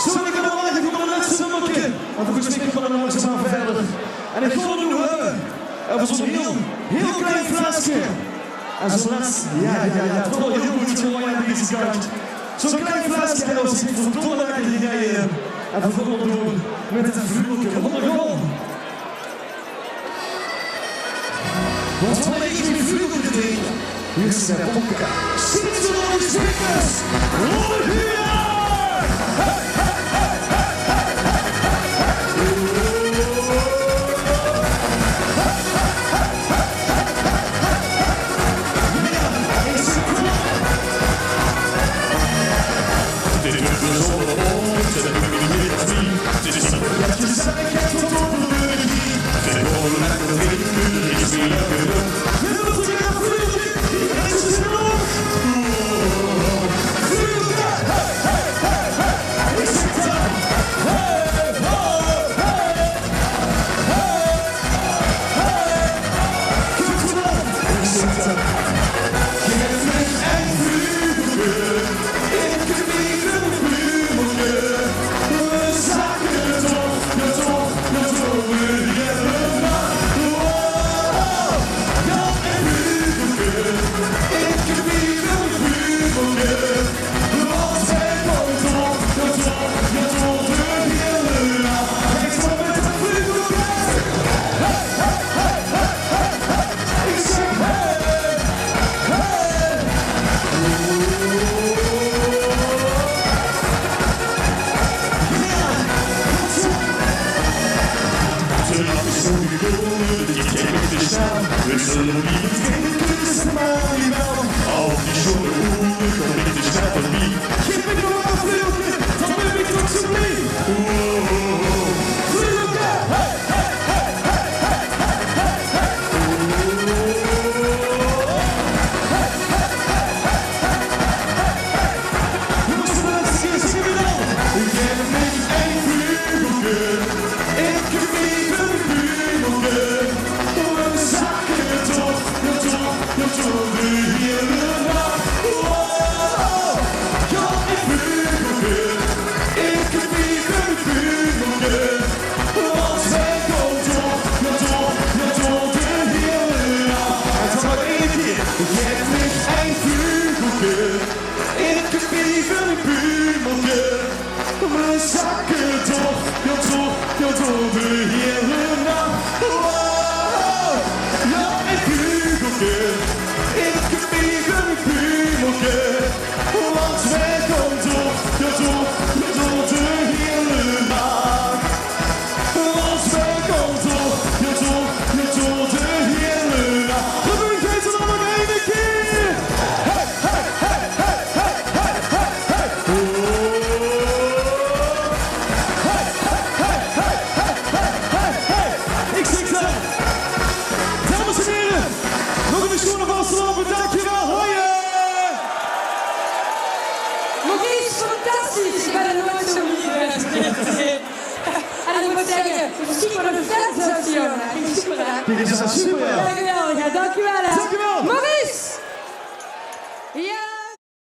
Zo ben ik allemaal aangekomen aan het laatste nummerke. En volgens mij komen we dan langzaamaan verder. En ik wil het nu hebben over zo'n heel klein flesje. En zo'n laatste, ja, het wordt wel heel goed gewoon aan deze kant. Zo'n klein flesje en als ik verdomme lekker rijden. En verdomme doen met het vlugeltje ondergrond. Wat van ik in die vlugeltje drinken. Hier is de bonken. Zitten ze nog eens drinkers. Rollen hier! We zullen niet in de maar niet wel. Als die zo'n oren komt niet te snel van wie. Geef me door een vleugje, dan ben ik tot z'n blie. Vleugje, hey, hey, hey, hey, hey, hey, hey, hey. Jongens, de laatste keer zingen we dan. Ik heb niet één vleugje, ik heb niet een vleugje. Misschien wel een vent, Fiona. Dit is super. Dankjewel. Dankjewel.